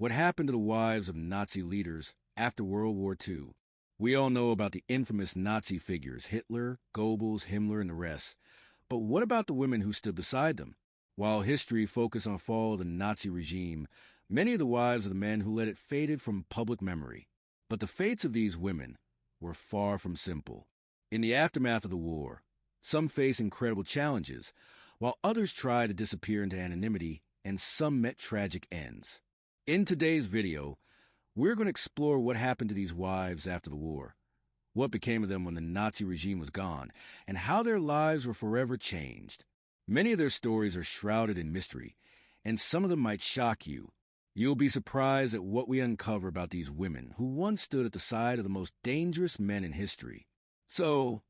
What happened to the wives of Nazi leaders after World War II? We all know about the infamous Nazi figures, Hitler, Goebbels, Himmler, and the rest. But what about the women who stood beside them? While history focused on the fall of the Nazi regime, many of the wives of the men who led it faded from public memory. But the fates of these women were far from simple. In the aftermath of the war, some faced incredible challenges, while others tried to disappear into anonymity, and some met tragic ends. In today's video, we're going to explore what happened to these wives after the war, what became of them when the Nazi regime was gone, and how their lives were forever changed. Many of their stories are shrouded in mystery, and some of them might shock you. You'll be surprised at what we uncover about these women who once stood at the side of the most dangerous men in history. So,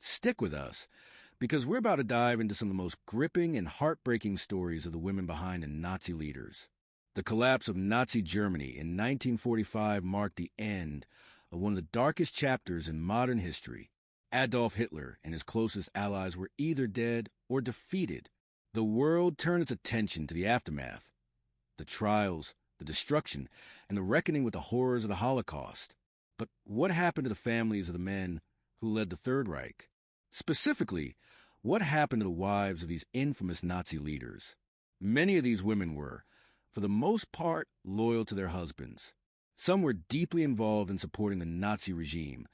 stick with us, because we're about to dive into some of the most gripping and heartbreaking stories of the women behind the Nazi leaders. The collapse of Nazi Germany in 1945 marked the end of one of the darkest chapters in modern history. Adolf Hitler and his closest allies were either dead or defeated. The world turned its attention to the aftermath, the trials, the destruction, and the reckoning with the horrors of the Holocaust. But what happened to the families of the men who led the Third Reich? Specifically, what happened to the wives of these infamous Nazi leaders? Many of these women were, for the most part, loyal to their husbands. Some were deeply involved in supporting the Nazi regime,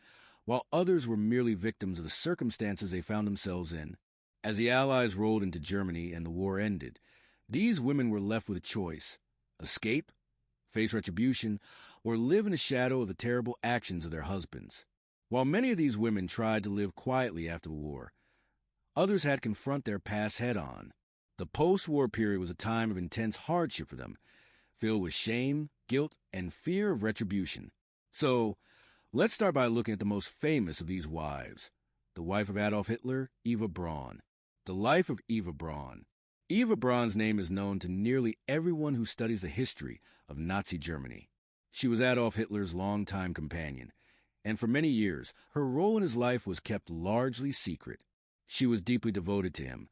while others were merely victims of the circumstances they found themselves in. As the Allies rolled into Germany and the war ended, these women were left with a choice: escape, face retribution, or live in the shadow of the terrible actions of their husbands. While many of these women tried to live quietly after the war, others had to confront their past head-on. The post-war period was a time of intense hardship for them, filled with shame, guilt, and fear of retribution. So, let's start by looking at the most famous of these wives, the wife of Adolf Hitler, Eva Braun. The life of Eva Braun. Eva Braun's name is known to nearly everyone who studies the history of Nazi Germany. She was Adolf Hitler's longtime companion, and for many years, her role in his life was kept largely secret. She was deeply devoted to him,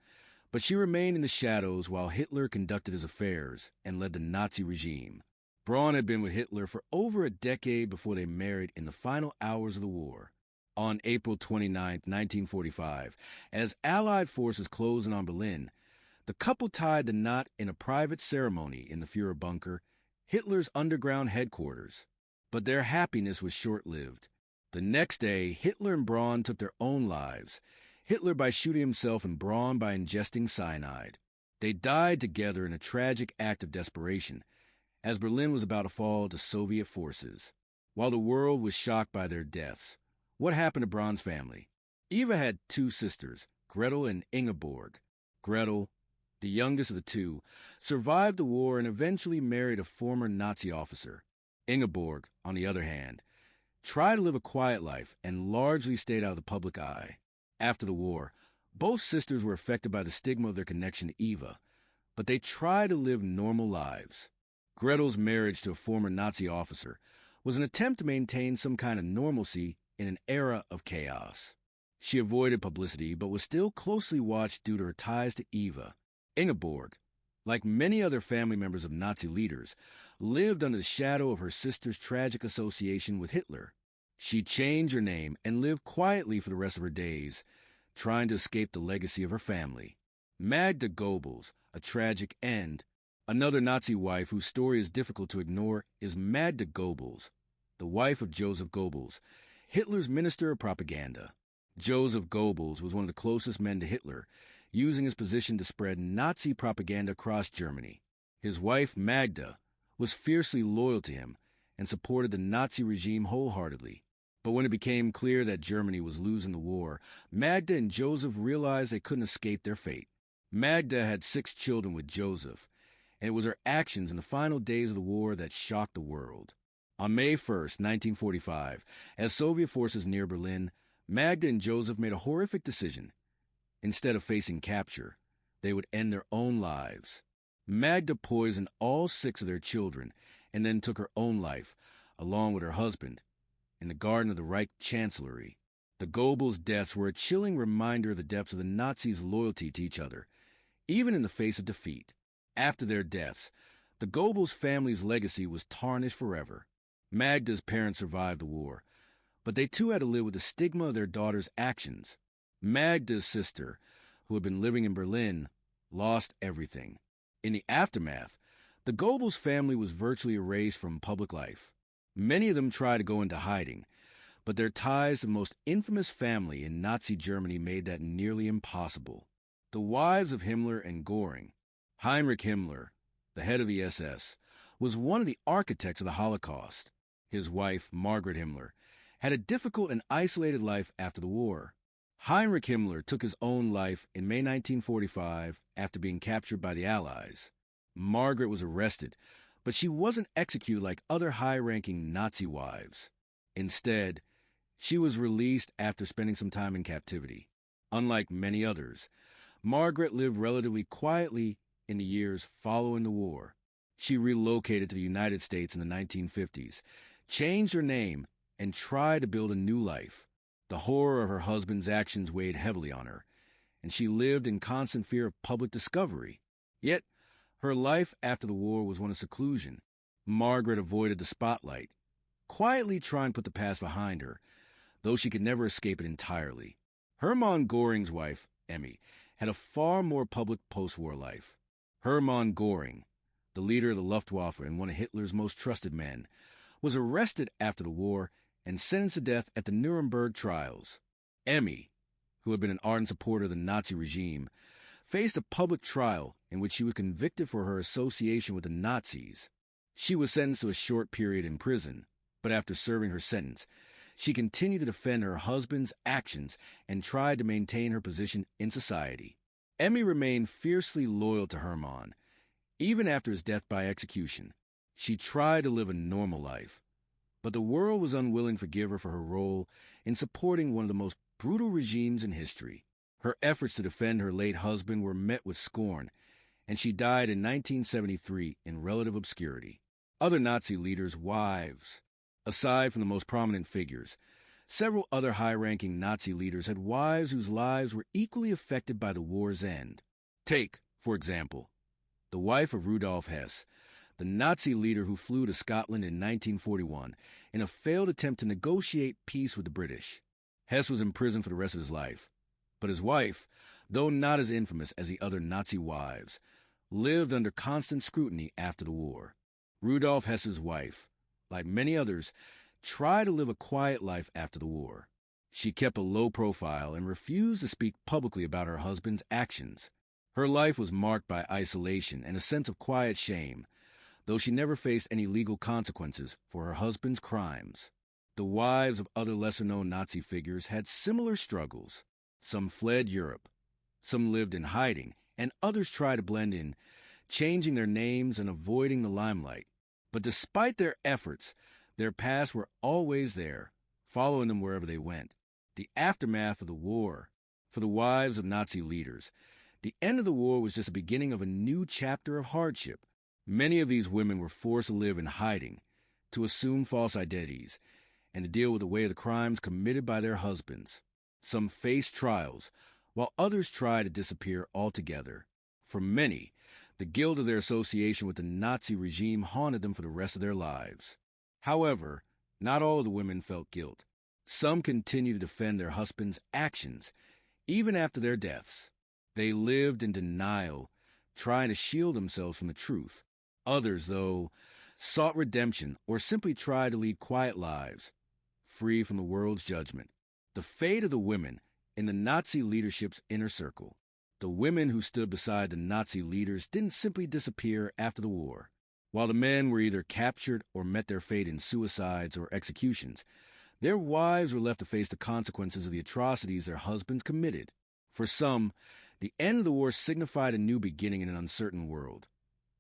but she remained in the shadows while Hitler conducted his affairs and led the Nazi regime. Braun had been with Hitler for over a decade before they married in the final hours of the war. On April 29, 1945, as Allied forces closed in on Berlin, the couple tied the knot in a private ceremony in the Führer bunker, Hitler's underground headquarters. But their happiness was short-lived. The next day, Hitler and Braun took their own lives, Hitler by shooting himself and Braun by ingesting cyanide. They died together in a tragic act of desperation, as Berlin was about to fall to Soviet forces. While the world was shocked by their deaths, what happened to Braun's family? Eva had two sisters, Gretel and Ingeborg. Gretel, the youngest of the two, survived the war and eventually married a former Nazi officer. Ingeborg, on the other hand, tried to live a quiet life and largely stayed out of the public eye. After the war, both sisters were affected by the stigma of their connection to Eva, but they tried to live normal lives. Gretel's marriage to a former Nazi officer was an attempt to maintain some kind of normalcy in an era of chaos. She avoided publicity but was still closely watched due to her ties to Eva. Ingeborg, like many other family members of Nazi leaders, lived under the shadow of her sister's tragic association with Hitler. She changed her name and lived quietly for the rest of her days, trying to escape the legacy of her family. Magda Goebbels, a tragic end. Another Nazi wife whose story is difficult to ignore is Magda Goebbels, the wife of Joseph Goebbels, Hitler's minister of propaganda. Joseph Goebbels was one of the closest men to Hitler, using his position to spread Nazi propaganda across Germany. His wife, Magda, was fiercely loyal to him and supported the Nazi regime wholeheartedly. But when it became clear that Germany was losing the war, Magda and Joseph realized they couldn't escape their fate. Magda had 6 children with Joseph, and it was her actions in the final days of the war that shocked the world. On May 1st, 1945, as Soviet forces neared Berlin, Magda and Joseph made a horrific decision. Instead of facing capture, they would end their own lives. Magda poisoned all 6 of their children and then took her own life, along with her husband, in the garden of the Reich Chancellery. The Goebbels' deaths were a chilling reminder of the depths of the Nazis' loyalty to each other, even in the face of defeat. After their deaths, The Goebbels family's legacy was tarnished forever. Magda's parents survived the war, but they too had to live with the stigma of their daughter's actions. Magda's sister, who had been living in Berlin, lost everything. In the aftermath, the Goebbels family was virtually erased from public life. Many of them tried to go into hiding, but their ties to the most infamous family in Nazi Germany made that nearly impossible. The wives of Himmler and Goring. Heinrich Himmler, the head of the SS, was one of the architects of the Holocaust. His wife, Margaret Himmler, had a difficult and isolated life after the war. Heinrich Himmler took his own life in May 1945 after being captured by the Allies. Margaret was arrested, but she wasn't executed like other high-ranking Nazi wives. Instead, she was released after spending some time in captivity. Unlike many others, Margaret lived relatively quietly in the years following the war. She relocated to the United States in the 1950s, changed her name, and tried to build a new life. The horror of her husband's actions weighed heavily on her, and she lived in constant fear of public discovery. Yet, her life after the war was one of seclusion. Margaret avoided the spotlight, quietly trying to put the past behind her, though she could never escape it entirely. Hermann Göring's wife, Emmy, had a far more public post-war life. Hermann Goring, the leader of the Luftwaffe and one of Hitler's most trusted men, was arrested after the war and sentenced to death at the Nuremberg trials. Emmy, who had been an ardent supporter of the Nazi regime, faced a public trial in which she was convicted for her association with the Nazis. She was sentenced to a short period in prison, but after serving her sentence, she continued to defend her husband's actions and tried to maintain her position in society. Emmy remained fiercely loyal to Hermann, even after his death by execution. She tried to live a normal life, but the world was unwilling to forgive her for her role in supporting one of the most brutal regimes in history. Her efforts to defend her late husband were met with scorn, and she died in 1973 in relative obscurity. Other Nazi leaders' wives. Aside from the most prominent figures, several other high-ranking Nazi leaders had wives whose lives were equally affected by the war's end. Take, for example, the wife of Rudolf Hess, the Nazi leader who flew to Scotland in 1941 in a failed attempt to negotiate peace with the British. Hess was imprisoned for the rest of his life, but his wife, though not as infamous as the other Nazi wives, lived under constant scrutiny after the war. Rudolf Hess's wife, like many others, tried to live a quiet life after the war. She kept a low profile and refused to speak publicly about her husband's actions. Her life was marked by isolation and a sense of quiet shame, though she never faced any legal consequences for her husband's crimes. The wives of other lesser-known Nazi figures had similar struggles. Some fled Europe, some lived in hiding, and others tried to blend in, changing their names and avoiding the limelight. But despite their efforts, their pasts were always there, following them wherever they went. The aftermath of the war. For the wives of Nazi leaders, the end of the war was just the beginning of a new chapter of hardship. Many of these women were forced to live in hiding, to assume false identities, and to deal with the weight of the crimes committed by their husbands. Some faced trials, while others tried to disappear altogether. For many, the guilt of their association with the Nazi regime haunted them for the rest of their lives. However, not all of the women felt guilt. Some continued to defend their husbands' actions, even after their deaths. They lived in denial, trying to shield themselves from the truth. Others, though, sought redemption or simply tried to lead quiet lives, free from the world's judgment. The fate of the women in the Nazi leadership's inner circle. The women who stood beside the Nazi leaders didn't simply disappear after the war. While the men were either captured or met their fate in suicides or executions, their wives were left to face the consequences of the atrocities their husbands committed. For some, the end of the war signified a new beginning in an uncertain world,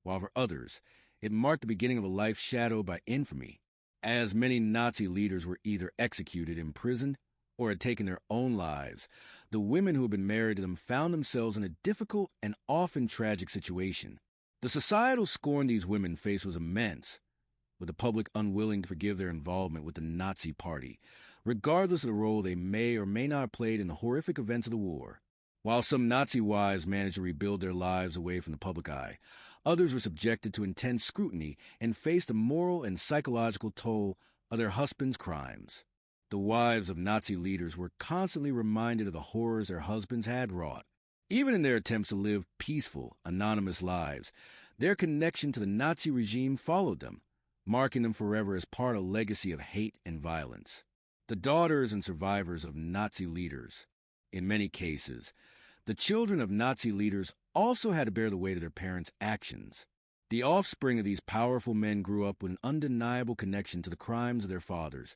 while for others, it marked the beginning of a life shadowed by infamy, as many Nazi leaders were either executed, imprisoned, or had taken their own lives. The women who had been married to them found themselves in a difficult and often tragic situation. The societal scorn these women faced was immense, with the public unwilling to forgive their involvement with the Nazi Party, regardless of the role they may or may not have played in the horrific events of the war. While some Nazi wives managed to rebuild their lives away from the public eye, Others were subjected to intense scrutiny and faced the moral and psychological toll of their husbands' crimes. The wives of Nazi leaders were constantly reminded of the horrors their husbands had wrought. Even in their attempts to live peaceful, anonymous lives, their connection to the Nazi regime followed them, marking them forever as part of a legacy of hate and violence. The daughters and survivors of Nazi leaders. In many cases, the children of Nazi leaders also had to bear the weight of their parents' actions. The offspring of these powerful men grew up with an undeniable connection to the crimes of their fathers,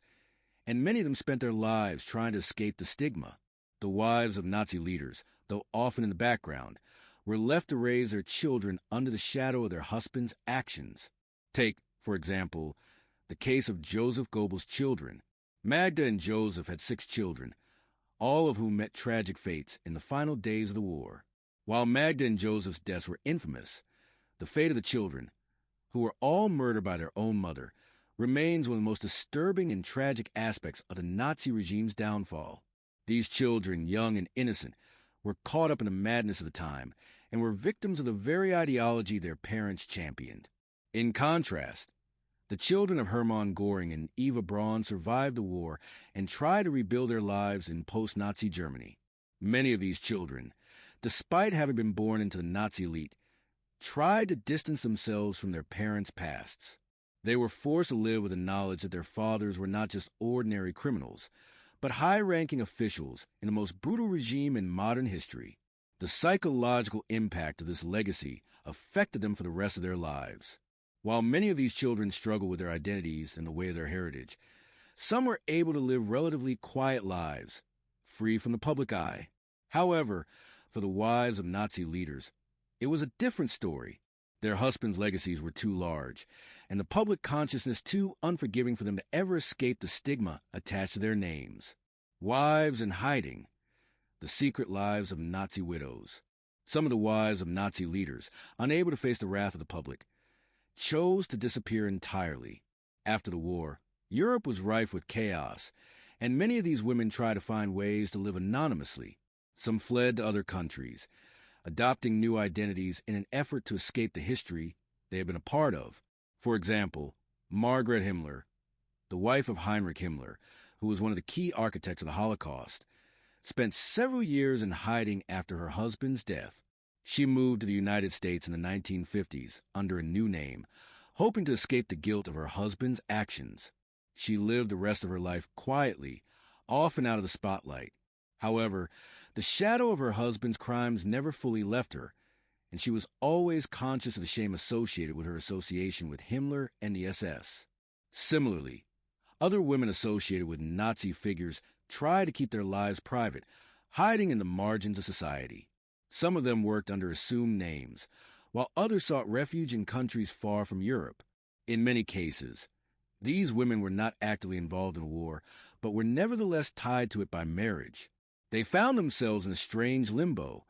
and many of them spent their lives trying to escape the stigma. The wives of Nazi leaders, though often in the background, were left to raise their children under the shadow of their husbands' actions. Take, for example, the case of Joseph Goebbels' children. Magda and Joseph had 6 children, all of whom met tragic fates in the final days of the war. While Magda and Joseph's deaths were infamous, the fate of the children, who were all murdered by their own mother, remains one of the most disturbing and tragic aspects of the Nazi regime's downfall. These children, young and innocent, were caught up in the madness of the time and were victims of the very ideology their parents championed. In contrast, the children of Hermann Goring and Eva Braun survived the war and tried to rebuild their lives in post-Nazi Germany. Many of these children, despite having been born into the Nazi elite, tried to distance themselves from their parents' pasts. They were forced to live with the knowledge that their fathers were not just ordinary criminals, but high-ranking officials in the most brutal regime in modern history. The psychological impact of this legacy affected them for the rest of their lives. While many of these children struggle with their identities and the way of their heritage, some were able to live relatively quiet lives, free from the public eye. However, for the wives of Nazi leaders, it was a different story. Their husbands' legacies were too large, and the public consciousness too unforgiving for them to ever escape the stigma attached to their names. Wives in hiding. The secret lives of Nazi widows. Some of the wives of Nazi leaders, unable to face the wrath of the public, chose to disappear entirely. After the war, Europe was rife with chaos, and many of these women tried to find ways to live anonymously. Some fled to other countries, adopting new identities in an effort to escape the history they had been a part of. For example, Margaret Himmler, the wife of Heinrich Himmler, who was one of the key architects of the Holocaust, spent several years in hiding after her husband's death. She moved to the United States in the 1950s under a new name, hoping to escape the guilt of her husband's actions. She lived the rest of her life quietly, often out of the spotlight. However, the shadow of her husband's crimes never fully left her, and she was always conscious of the shame associated with her association with Himmler and the SS. Similarly, other women associated with Nazi figures tried to keep their lives private, hiding in the margins of society. Some of them worked under assumed names, while others sought refuge in countries far from Europe. In many cases, these women were not actively involved in the war, but were nevertheless tied to it by marriage. They found themselves in a strange limbo,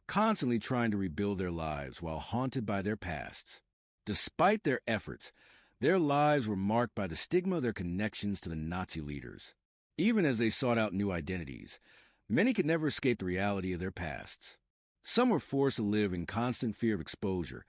constantly trying to rebuild their lives while haunted by their pasts. Despite their efforts, their lives were marked by the stigma of their connections to the Nazi leaders. Even as they sought out new identities, many could never escape the reality of their pasts. Some were forced to live in constant fear of exposure,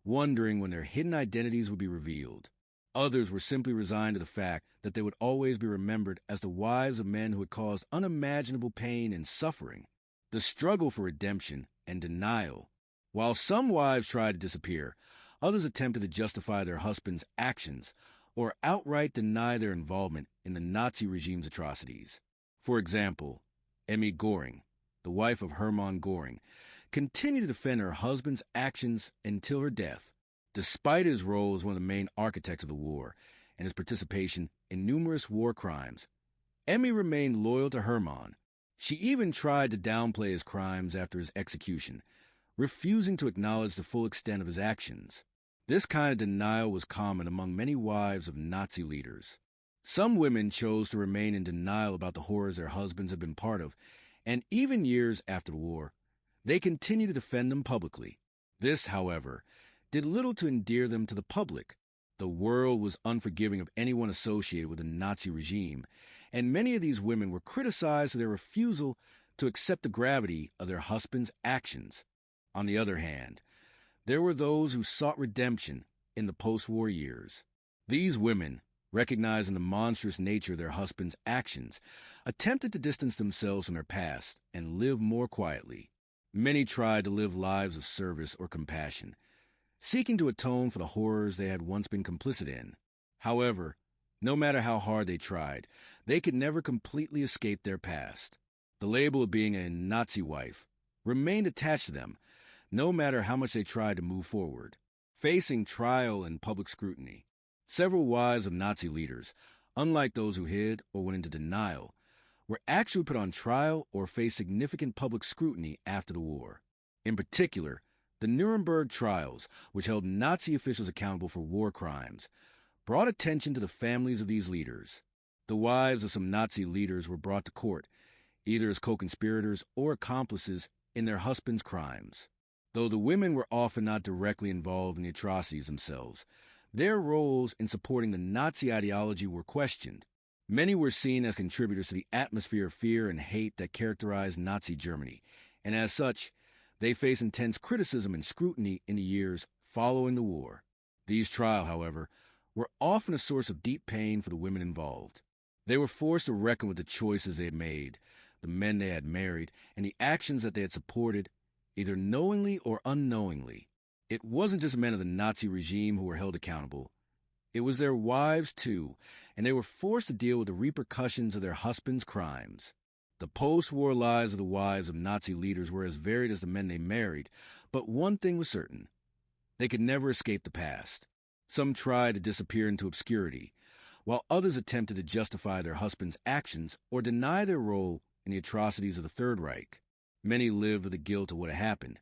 wondering when their hidden identities would be revealed. Others were simply resigned to the fact that they would always be remembered as the wives of men who had caused unimaginable pain and suffering. The struggle for redemption and denial. While some wives tried to disappear, others attempted to justify their husbands' actions or outright deny their involvement in the Nazi regime's atrocities. For example, Emmy Goring, the wife of Hermann Goring, continued to defend her husband's actions until her death. Despite his role as one of the main architects of the war and his participation in numerous war crimes, Emmy remained loyal to Hermann. She even tried to downplay his crimes after his execution, refusing to acknowledge the full extent of his actions. This kind of denial was common among many wives of Nazi leaders. Some women chose to remain in denial about the horrors their husbands had been part of, and even years after the war, they continued to defend them publicly. This, however, did little to endear them to the public. The world was unforgiving of anyone associated with the Nazi regime, and many of these women were criticized for their refusal to accept the gravity of their husbands' actions. On the other hand, There were those who sought redemption in the post-war years. These women, recognizing the monstrous nature of their husbands' actions, attempted to distance themselves from their past and live more quietly. Many tried to live lives of service or compassion, seeking to atone for the horrors they had once been complicit in. However, no matter how hard they tried, they could never completely escape their past. The label of being a Nazi wife remained attached to them, no matter how much they tried to move forward. Facing trial and public scrutiny, several wives of Nazi leaders, unlike those who hid or went into denial, were actually put on trial or faced significant public scrutiny after the war. In particular, the Nuremberg trials, which held Nazi officials accountable for war crimes, brought attention to the families of these leaders. The wives of some Nazi leaders were brought to court, either as co-conspirators or accomplices in their husbands' crimes. Though the women were often not directly involved in the atrocities themselves, their roles in supporting the Nazi ideology were questioned. Many were seen as contributors to the atmosphere of fear and hate that characterized Nazi Germany, and as such, they faced intense criticism and scrutiny in the years following the war. These trials, however, were often a source of deep pain for the women involved. They were forced to reckon with the choices they had made, the men they had married, and the actions that they had supported, either knowingly or unknowingly. It wasn't just men of the Nazi regime who were held accountable. It was their wives, too, and they were forced to deal with the repercussions of their husbands' crimes. The post-war lives of the wives of Nazi leaders were as varied as the men they married, but one thing was certain. They could never escape the past. Some tried to disappear into obscurity, while others attempted to justify their husbands' actions or deny their role in the atrocities of the Third Reich. Many lived with the guilt of what had happened,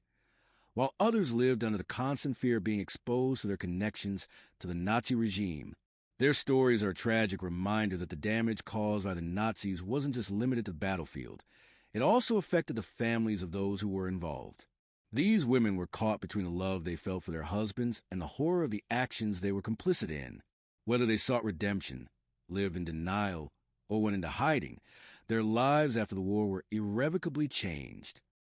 while others lived under the constant fear of being exposed to their connections to the Nazi regime. Their stories are a tragic reminder that the damage caused by the Nazis wasn't just limited to the battlefield. It also affected the families of those who were involved. These women were caught between the love they felt for their husbands and the horror of the actions they were complicit in. Whether they sought redemption, lived in denial, or went into hiding, their lives after the war were irrevocably changed.